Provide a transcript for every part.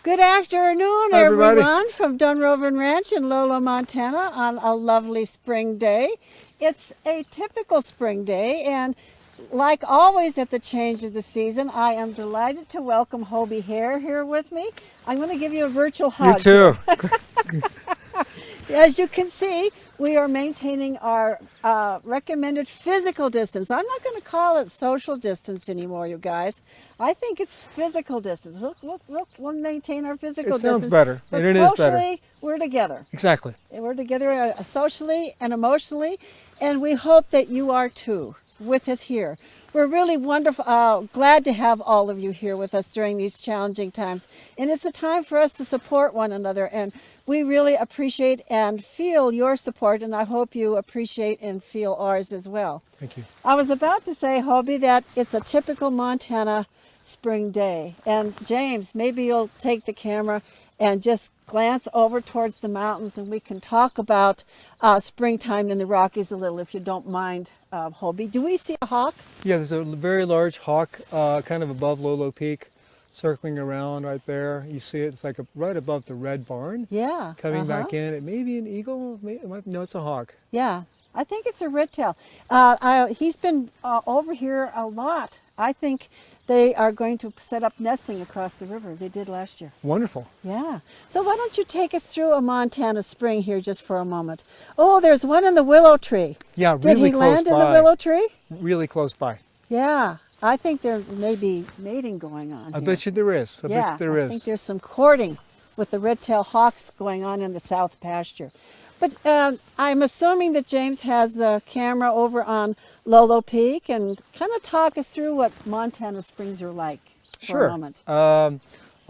Good afternoon, Hi, everybody. everyone, from Dunrovin Ranch in Lolo, Montana on a lovely spring day. It's a typical spring day, and like always at the change of the season, I am delighted to welcome Hobie Hare here with me. I'm going to give you a virtual hug. You too. As you can see, we are maintaining our recommended physical distance. I'm not going to call it social distance anymore, you guys. I think it's physical distance. We'll maintain our physical distance. It sounds better. But it is better. Socially, we're together. Exactly. We're together socially and emotionally, and we hope that you are too with us here. We're really wonderful, glad to have all of you here with us during these challenging times. And it's a time for us to support one another, and we really appreciate and feel your support, and I hope you appreciate and feel ours as well. Thank you. I was about to say, Hobie, that it's a typical Montana spring day. And James, maybe you'll take the camera and just glance over towards the mountains, and we can talk about springtime in the Rockies a little, if you don't mind, Hobie. Do we see a hawk? Yeah, there's a very large hawk kind of above Lolo Peak, circling around right there. You see it, it's like right above the red barn. Yeah. Coming back in. It may be an eagle. No, it's a hawk. Yeah, I think it's a red tail. He's been over here a lot. I think they are going to set up nesting across the river. They did last year. Wonderful. Yeah. So why don't you take us through a Montana spring here just for a moment? Oh, there's one in the willow tree. Yeah, really Did he close land by. in the willow tree? Really close by. Yeah. I think there may be mating going on I here. bet you there is. I bet you there is. I think there's some courting with the red-tailed hawks going on in the south pasture. But I'm assuming that James has the camera over on Lolo Peak, and kind of talk us through what Montana springs are like for a moment. Well,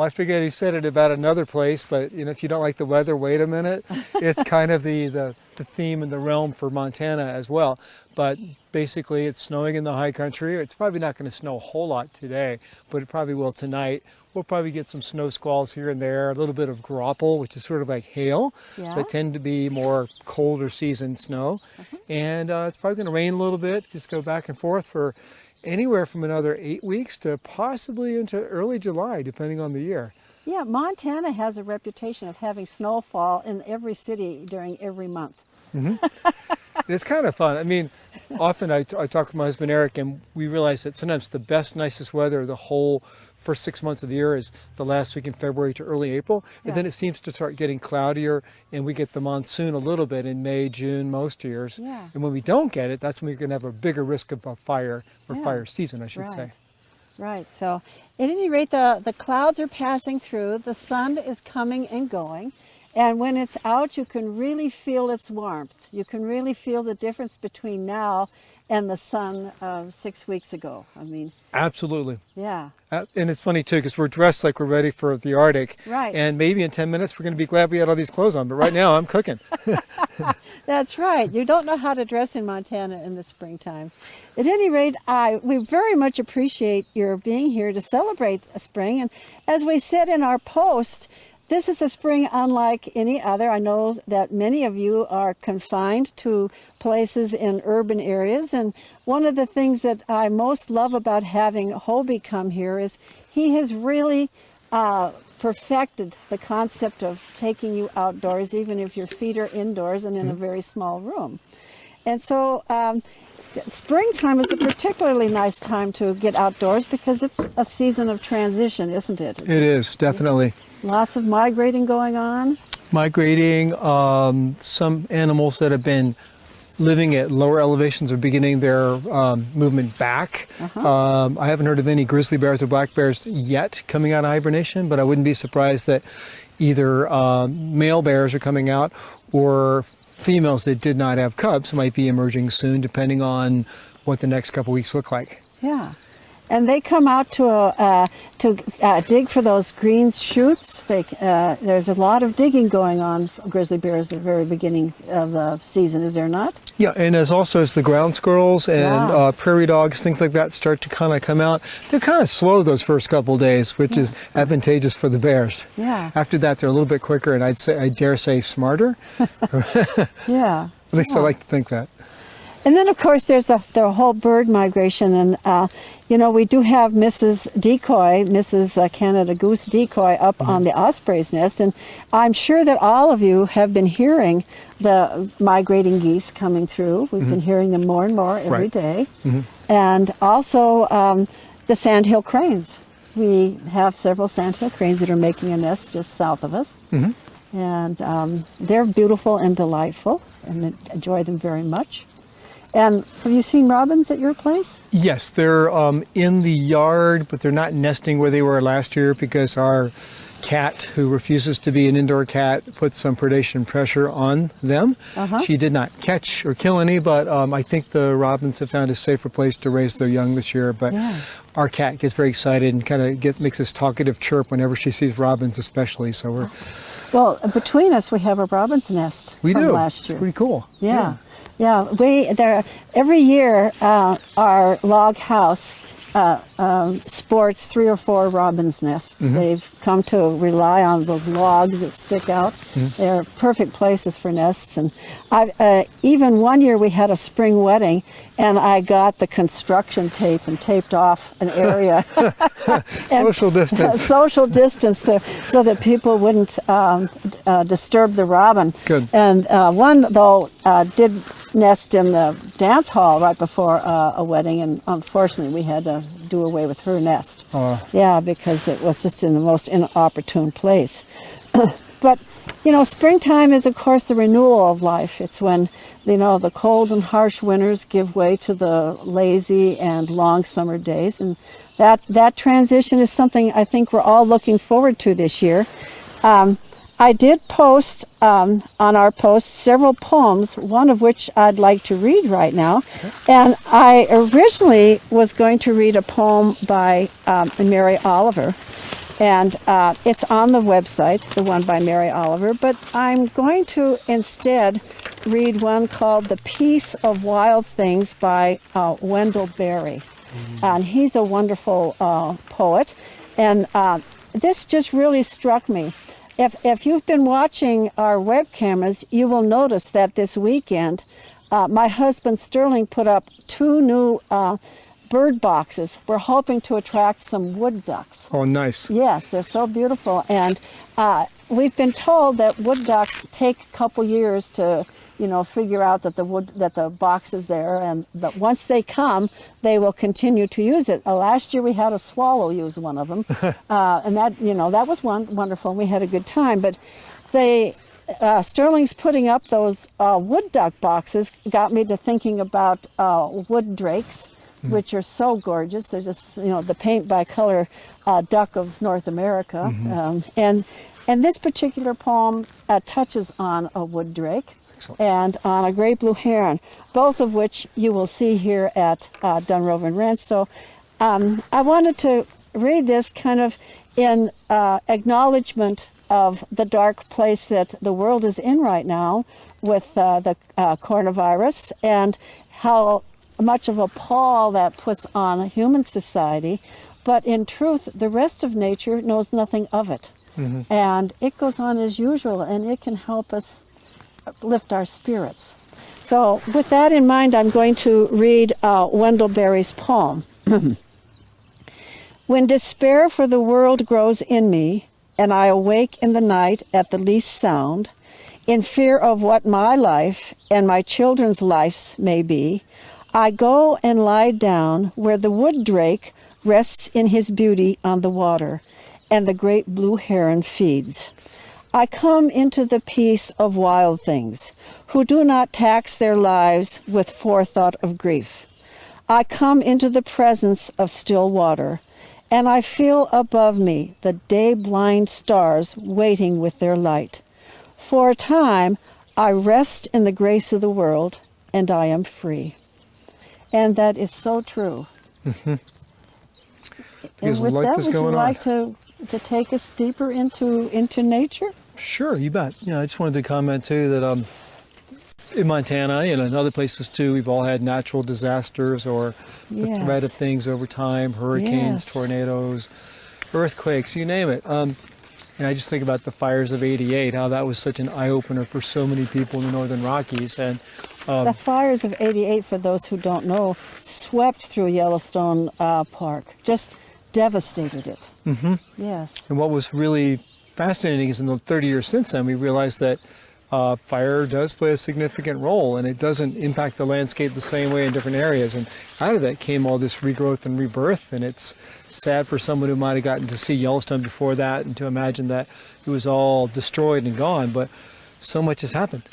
I forget he said it about another place, but you know, if you don't like the weather, wait a minute. It's kind of the theme and the realm for Montana as well. But basically, it's snowing in the high country. It's probably not going to snow a whole lot today, but it probably will tonight. We'll probably get some snow squalls here and there, a little bit of grapple, which is sort of like hail, but tend to be more colder season snow. And it's probably going to rain a little bit, just go back and forth for anywhere from another 8 weeks to possibly into early July, depending on the year. Yeah, Montana has a reputation of having snowfall in every city during every month. It's kind of fun. I mean, often I talk with my husband Eric, and we realize that sometimes the best, nicest weather the whole first 6 months of the year is the last week in February to early April. And then it seems to start getting cloudier, and we get the monsoon a little bit in May, June, most years. And when we don't get it, that's when we're going to have a bigger risk of a fire, or fire season, I should say. Right. So at any rate, the clouds are passing through, the sun is coming and going. And when it's out, you can really feel its warmth. You can really feel the difference between now and the sun 6 weeks ago. I mean, absolutely. Yeah. And it's funny too, because we're dressed like we're ready for the Arctic. Right. And maybe in 10 minutes, we're going to be glad we had all these clothes on. But right now, I'm cooking. That's right. You don't know how to dress in Montana in the springtime. At any rate, we very much appreciate your being here to celebrate spring. And as we said in our post, this is a spring unlike any other. I know that many of you are confined to places in urban areas, and one of the things that I most love about having Hobie come here is he has really perfected the concept of taking you outdoors, even if your feet are indoors and in a very small room. And so springtime is a particularly nice time to get outdoors because it's a season of transition, isn't it? It is, definitely. Lots of migrating going on. Migrating, some animals that have been living at lower elevations are beginning their movement back. I haven't heard of any grizzly bears or black bears yet coming out of hibernation, but I wouldn't be surprised that either male bears are coming out or females that did not have cubs might be emerging soon, depending on what the next couple weeks look like. Yeah. And they come out to dig for those green shoots. There's a lot of digging going on for grizzly bears at the very beginning of the season, is there not? Yeah, and as the ground squirrels and prairie dogs, things like that start to kind of come out. They're kind of slow those first couple days, which is advantageous for the bears. Yeah. After that, they're a little bit quicker, and I dare say smarter. Yeah. At least I like to think that. And then, of course, there's the whole bird migration. And, you know, we do have Mrs. Canada Goose Decoy up on the osprey's nest. And I'm sure that all of you have been hearing the migrating geese coming through. We've been hearing them more and more every day. And also the sandhill cranes. We have several sandhill cranes that are making a nest just south of us. And they're beautiful and delightful, and enjoy them very much. And have you seen robins at your place? Yes, they're in the yard, but they're not nesting where they were last year because our cat, who refuses to be an indoor cat, put some predation pressure on them. She did not catch or kill any, but I think the robins have found a safer place to raise their young this year. But our cat gets very excited and kind of makes this talkative chirp whenever she sees robins, especially. So we're well, between us, we have a robin's nest from last year. It's pretty cool. Yeah. Every year our log house sports 3 or 4 robin's nests. They've come to rely on the logs that stick out. They're perfect places for nests. And even one year we had a spring wedding, and I got the construction tape and taped off an area. Social distance. Social distance so that people wouldn't disturb the robin. Good. And one, though, did nest in the dance hall right before a wedding, and unfortunately we had to do away with her nest. Yeah, because it was just in the most inopportune place. But, you know, springtime is, of course, the renewal of life. It's when, you know, the cold and harsh winters give way to the lazy and long summer days. And that transition is something I think we're all looking forward to this year. I did post on our post several poems, one of which I'd like to read right now. And I originally was going to read a poem by Mary Oliver. And it's on the website, the one by Mary Oliver. But I'm going to instead read one called The Peace of Wild Things by Wendell Berry. And he's a wonderful poet. And this just really struck me. If you've been watching our web cameras, you will notice that this weekend, my husband Sterling put up 2 new bird boxes. We're hoping to attract some wood ducks. Oh, nice. Yes, they're so beautiful. And we've been told that wood ducks take a couple years to, you know, figure out that the box is there, and that once they come, they will continue to use it. Last year we had a swallow use one of them, and that, you know, that was wonderful. We had a good time. But Sterling's putting up those wood duck boxes got me to thinking about wood drakes, which are so gorgeous. They're just, you know, the paint by color duck of North America. And this particular poem touches on a wood drake. Excellent. And on a great blue heron, both of which you will see here at Dunrovin Ranch. So I wanted to read this kind of in acknowledgement of the dark place that the world is in right now with the coronavirus, and how much of a pall that puts on human society. But in truth, the rest of nature knows nothing of it. And it goes on as usual, and it can help us lift our spirits. So with that in mind, I'm going to read Wendell Berry's poem. When despair for the world grows in me, and I awake in the night at the least sound, in fear of what my life and my children's lives may be, I go and lie down where the wood drake rests in his beauty on the water, and the great blue heron feeds. I come into the peace of wild things, who do not tax their lives with forethought of grief. I come into the presence of still water, and I feel above me the day-blind stars waiting with their light. For a time, I rest in the grace of the world, and I am free. And that is so true. Because and with life that, is would going you on. like to take us deeper into nature? Sure, you bet. You know, I just wanted to comment too that in Montana and in other places too, we've all had natural disasters or the threat of things over time, hurricanes, tornadoes, earthquakes, you name it. And I just think about the fires of '88, how that was such an eye-opener for so many people in the Northern Rockies. And The fires of '88, for those who don't know, swept through Yellowstone Park, just devastated it. Mm-hmm. Yes. And what was really fascinating is in the 30 years since then, we realized that fire does play a significant role, and it doesn't impact the landscape the same way in different areas. And out of that came all this regrowth and rebirth, and it's sad for someone who might have gotten to see Yellowstone before that and to imagine that it was all destroyed and gone, but so much has happened.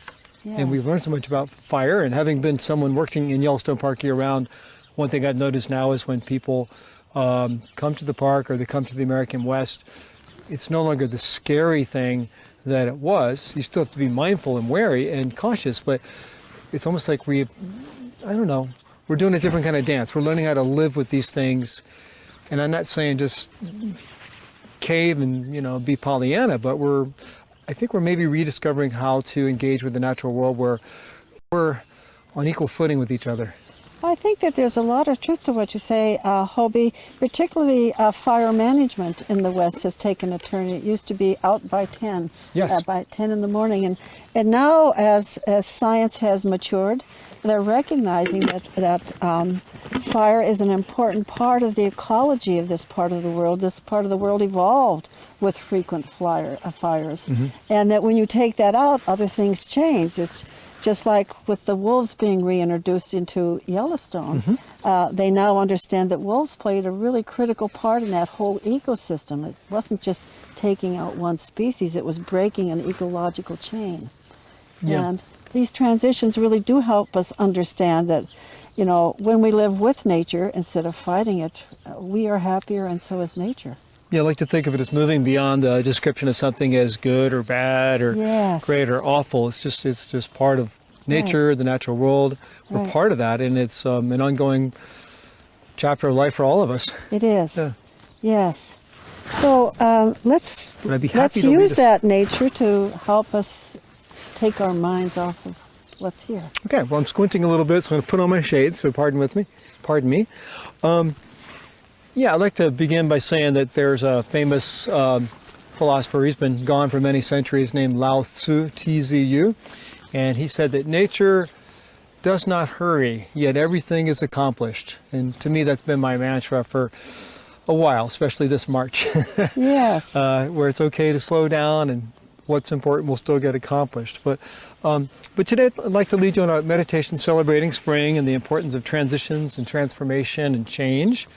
Yes. And we've learned so much about fire, and having been someone working in Yellowstone Park year-round, one thing I've noticed now is when people come to the park or they come to the American West, it's no longer the scary thing that it was. You still have to be mindful and wary and cautious, but it's almost like I don't know, we're doing a different kind of dance. We're learning how to live with these things, and I'm not saying just cave and, you know, be Pollyanna, but I think we're maybe rediscovering how to engage with the natural world where we're on equal footing with each other. I think that there's a lot of truth to what you say, Hobie. Particularly fire management in the West has taken a turn. It used to be out by 10, Yes. by 10 in the morning. And now as science has matured, they're recognizing that fire is an important part of the ecology of this part of the world. This part of the world evolved with frequent fires. Mm-hmm. And that when you take that out, other things change. It's just like with the wolves being reintroduced into Yellowstone, Mm-hmm. they now understand that wolves played a really critical part in that whole ecosystem. It wasn't just taking out one species, it was breaking an ecological chain. Yeah. And these transitions really do help us understand that, you know, when we live with nature instead of fighting it, we are happier and so is nature. Yeah, I like to think of it as moving beyond the description of something as good or bad or Yes. great or awful. It's just part of nature, the natural world. We're Right. part of that, and it's an ongoing chapter of life for all of us. It is. Yeah. Yes. So let's And I'd be happy to lead use us- that nature to help us take our minds off of what's here. Okay, well, I'm squinting a little bit, so I'm going to put on my shades, so pardon me. Yeah, I'd like to begin by saying that there's a famous philosopher, he's been gone for many centuries, named Lao Tzu, Tzu, and he said that nature does not hurry, yet everything is accomplished. And to me, that's been my mantra for a while, especially this March, Yes. where it's okay to slow down and what's important will still get accomplished. But today I'd like to lead you on a meditation celebrating spring and the importance of transitions and transformation and change.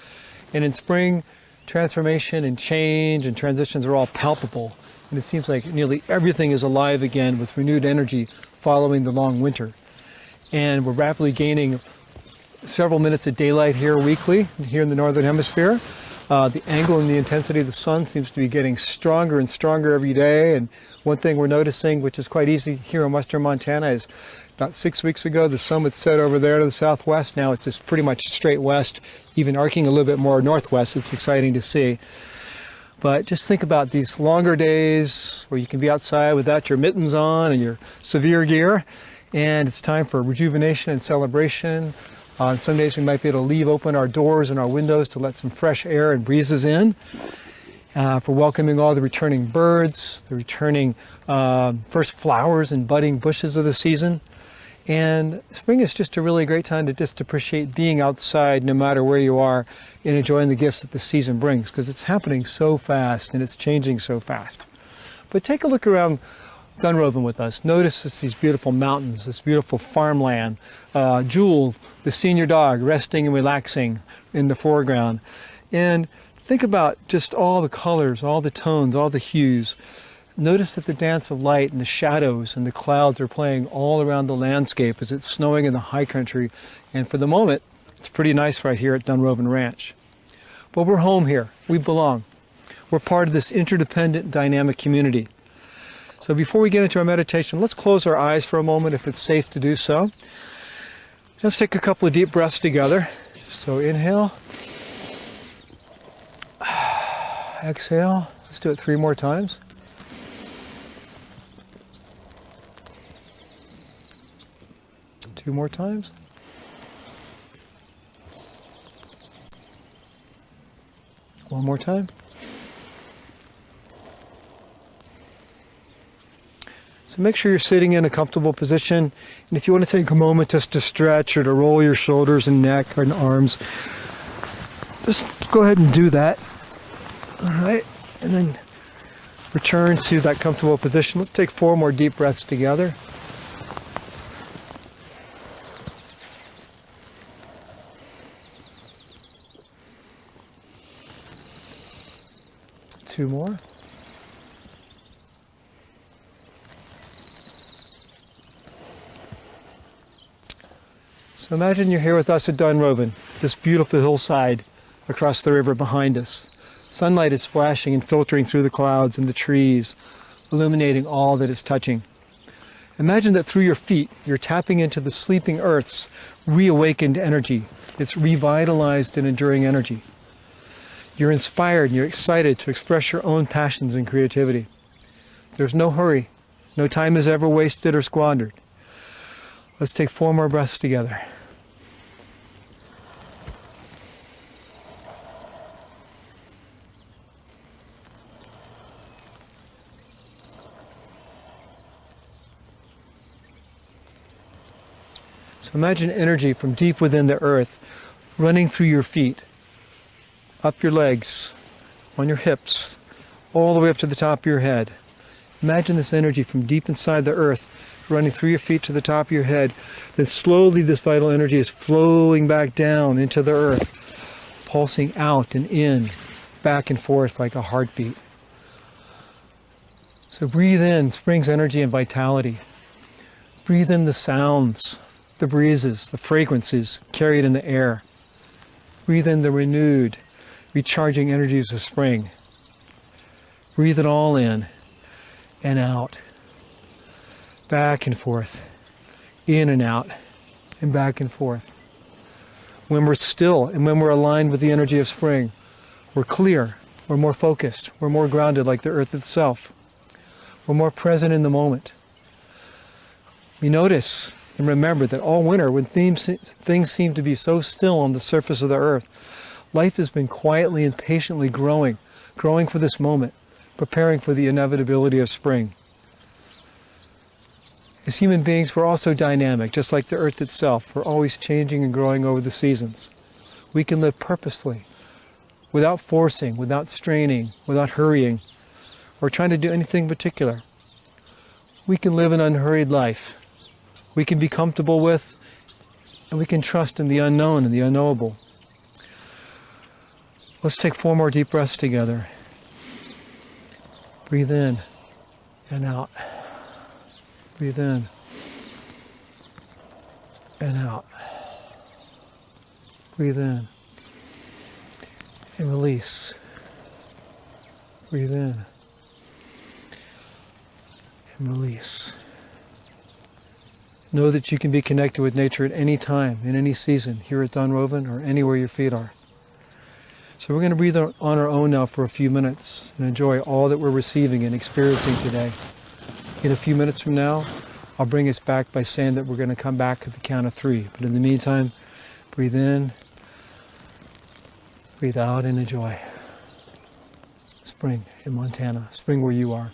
And in spring, transformation and change and transitions are all palpable. And it seems like nearly everything is alive again with renewed energy following the long winter. And we're rapidly gaining several minutes of daylight here weekly, here in the Northern Hemisphere. The angle and the intensity of the sun seems to be getting stronger and stronger every day. And one thing we're noticing, which is quite easy here in western Montana, is about 6 weeks ago, the sun was set over there to the southwest. Now it's just pretty much straight west, even arcing a little bit more northwest. It's exciting to see. But just think about these longer days where you can be outside without your mittens on and your severe gear. And it's time for rejuvenation and celebration. On some days we might be able to leave open our doors and our windows to let some fresh air and breezes in. For welcoming all the returning birds, the returning first flowers and budding bushes of the season. And spring is just a really great time to just appreciate being outside no matter where you are and enjoying the gifts that the season brings, because it's happening so fast and it's changing so fast. But take a look around Dunrovin with us. Notice these beautiful mountains, this beautiful farmland. Jewel, the senior dog, resting and relaxing in the foreground. And think about just all the colors, all the tones, all the hues. Notice that the dance of light and the shadows and the clouds are playing all around the landscape as it's snowing in the high country. And for the moment, it's pretty nice right here at Dunrovin Ranch. But we're home here. We belong. We're part of this interdependent, dynamic community. So before we get into our meditation, let's close our eyes for a moment if it's safe to do so. Let's take a couple of deep breaths together. So inhale. Exhale. Let's do it 3 more times. Two more times. One more time. So make sure you're sitting in a comfortable position. And if you want to take a moment just to stretch or to roll your shoulders and neck and arms, just go ahead and do that. All right. And then return to that comfortable position. Let's take 4 more deep breaths together. Two more. So imagine you're here with us at Dunrovin, this beautiful hillside across the river behind us. Sunlight is splashing and filtering through the clouds and the trees, illuminating all that is touching. Imagine that through your feet, you're tapping into the sleeping earth's reawakened energy, its revitalized and enduring energy. You're inspired and you're excited to express your own passions and creativity. There's no hurry. No time is ever wasted or squandered. Let's take 4 more breaths together. So imagine energy from deep within the earth running through your feet, up your legs, on your hips, all the way up to the top of your head. Imagine this energy from deep inside the earth running through your feet to the top of your head. Then slowly this vital energy is flowing back down into the earth, pulsing out and in, back and forth like a heartbeat. So breathe in spring's energy and vitality. Breathe in the sounds, the breezes, the fragrances carried in the air. Breathe in the renewed, recharging energies of spring. Breathe it all in and out, back and forth, in and out, and back and forth. When we're still and when we're aligned with the energy of spring, we're clear, we're more focused, we're more grounded like the earth itself. We're more present in the moment. We notice and remember that all winter, when things seem to be so still on the surface of the earth, life has been quietly and patiently growing for this moment, preparing for the inevitability of spring. As human beings, we're also dynamic, just like the earth itself. We're always changing and growing over the seasons. We can live purposefully, without forcing, without straining, without hurrying, or trying to do anything particular. We can live an unhurried life. We can be comfortable with, and we can trust in the unknown and the unknowable. Let's take 4 more deep breaths together. Breathe in and out. Breathe in and out. Breathe in and release. Breathe in and release. Know that you can be connected with nature at any time, in any season, here at Dunrovin or anywhere your feet are. So we're going to breathe on our own now for a few minutes and enjoy all that we're receiving and experiencing today. In a few minutes from now, I'll bring us back by saying that we're going to come back at the count of 3. But in the meantime, breathe in, breathe out, and enjoy. Spring in Montana, spring where you are.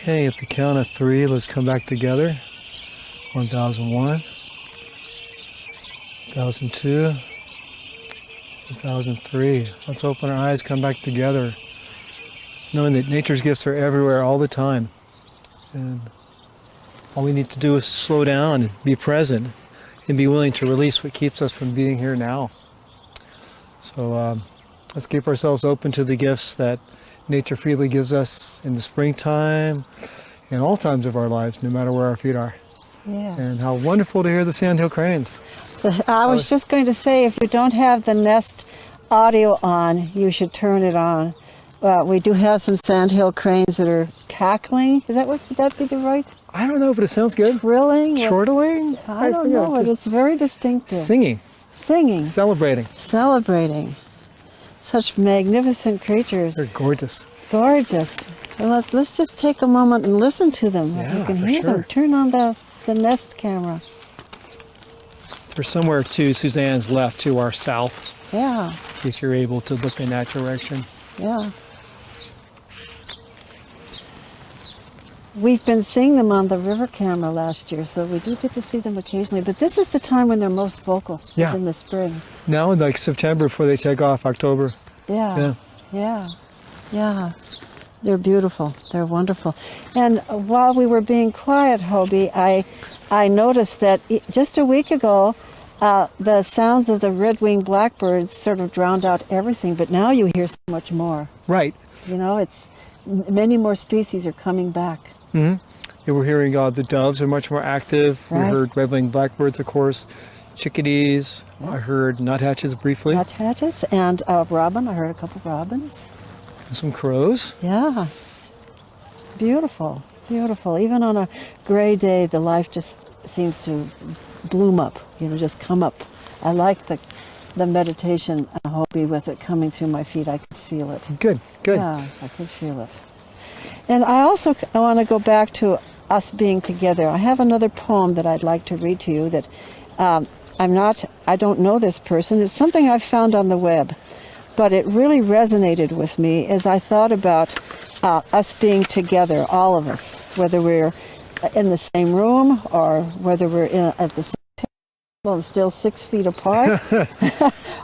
Okay, at the count of 3, let's come back together. 1001, 1002, 1003. Let's open our eyes, come back together, knowing that nature's gifts are everywhere all the time. And all we need to do is slow down and be present and be willing to release what keeps us from being here now. So let's keep ourselves open to the gifts that nature freely gives us in the springtime and all times of our lives, no matter where our feet are. Yes. And how wonderful to hear the sandhill cranes. I was just going to say, if you don't have the Nest audio on, you should turn it on. We do have some sandhill cranes that are cackling. Would that be the right? I don't know, but it sounds good. Trilling? Chortling? I don't know, but it's very distinctive. Singing. Singing. Celebrating. Celebrating. Such magnificent creatures. They're gorgeous. Gorgeous. Well, let's just take a moment and listen to them. If you can hear them. Turn on the Nest camera. There's somewhere to Suzanne's left to our south. Yeah. If you're able to look in that direction. Yeah. We've been seeing them on the river camera last year, so we do get to see them occasionally. But this is the time when they're most vocal, is in the spring. Now in like September before they take off, October. Yeah. Yeah. They're beautiful. They're wonderful. And while we were being quiet, Hobie, I noticed that just a week ago, the sounds of the red-winged blackbirds sort of drowned out everything, but now you hear so much more. Right. You know, it's many more species are coming back. Mm-hmm. Yeah, we're hearing the doves are much more active. Right. We heard red-winged blackbirds, of course, chickadees. Yeah. I heard nuthatches briefly. Nuthatches and robin. I heard a couple robins. And some crows. Yeah. Beautiful, beautiful. Even on a gray day, the life just seems to bloom up, just come up. I like the meditation, Hobie, with it coming through my feet. I could feel it. Good. Yeah, I could feel it. And I want to go back to us being together. I have another poem that I'd like to read to you that I don't know this person. It's something I found on the web, but it really resonated with me as I thought about us being together, all of us, whether we're in the same room or whether we're at the same table and still 6 feet apart,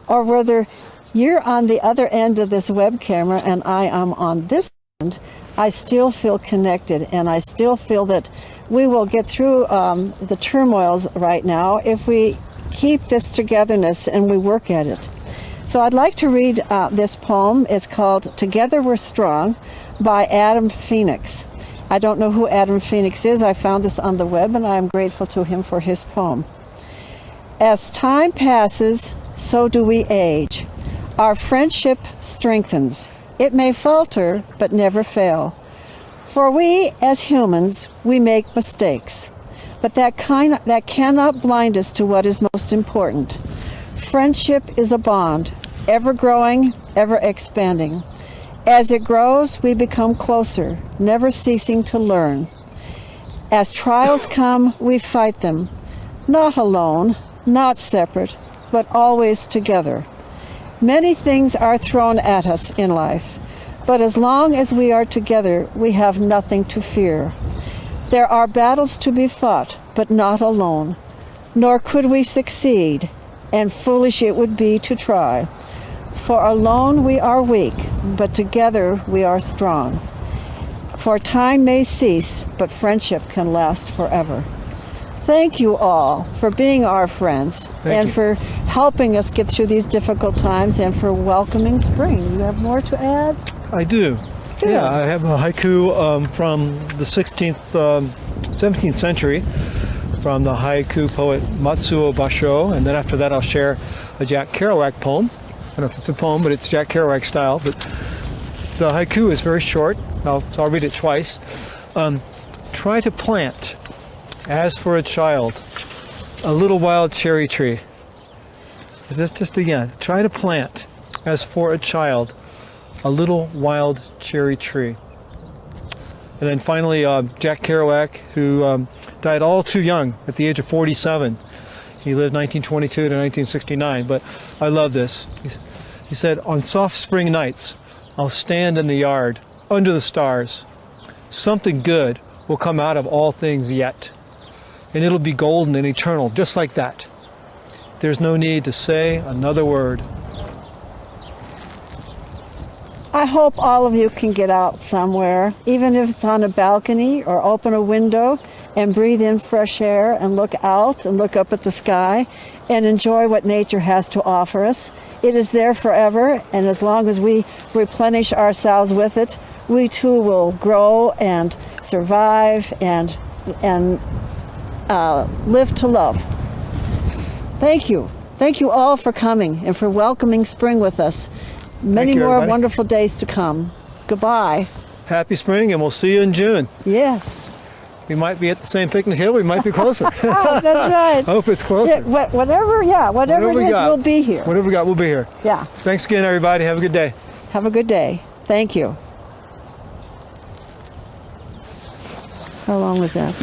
or whether you're on the other end of this web camera and I am on this end. I still feel connected, and I still feel that we will get through the turmoils right now if we keep this togetherness and we work at it. So I'd like to read this poem. It's called Together We're Strong by Adam Phoenix. I don't know who Adam Phoenix is. I found this on the web, and I'm grateful to him for his poem. As time passes, so do we age. Our friendship strengthens. It may falter, but never fail. For we, as humans, we make mistakes. But that cannot blind us to what is most important. Friendship is a bond, ever growing, ever expanding. As it grows, we become closer, never ceasing to learn. As trials come, we fight them, not alone, not separate, but always together. Many things are thrown at us in life, but as long as we are together, we have nothing to fear. There are battles to be fought, but not alone, nor could we succeed, and foolish it would be to try. For alone we are weak, but together we are strong. For time may cease, but friendship can last forever. Thank you all for being our friends and for helping us get through these difficult times and for welcoming spring. You have more to add? I do. Good. Yeah, I have a haiku from the 17th century from the haiku poet Matsuo Basho, and then after that I'll share a Jack Kerouac poem. I don't know if it's a poem, but it's Jack Kerouac style. But the haiku is very short, so I'll read it twice. Try to plant, as for a child, a little wild cherry tree. Just again, try to plant, as for a child, a little wild cherry tree. And then finally, Jack Kerouac, who died all too young at the age of 47. He lived 1922 to 1969, but I love this. He said, on soft spring nights, I'll stand in the yard, under the stars, something good will come out of all things yet. And it'll be golden and eternal, just like that. There's no need to say another word. I hope all of you can get out somewhere, even if it's on a balcony, or open a window and breathe in fresh air and look out and look up at the sky and enjoy what nature has to offer us. It is there forever, and as long as we replenish ourselves with it, we too will grow and survive and live to love. Thank you. Thank you all for coming and for welcoming spring with us. Many more everybody. wonderful days to come. Goodbye. Happy spring, and we'll see you in June. Yes. We might be at the same picnic hill, we might be closer. Oh, that's right. Hope it's closer. Yeah, whatever it is, we'll be here. Whatever we got, we'll be here. Yeah. Thanks again, everybody. Have a good day. Have a good day. Thank you. How long was that?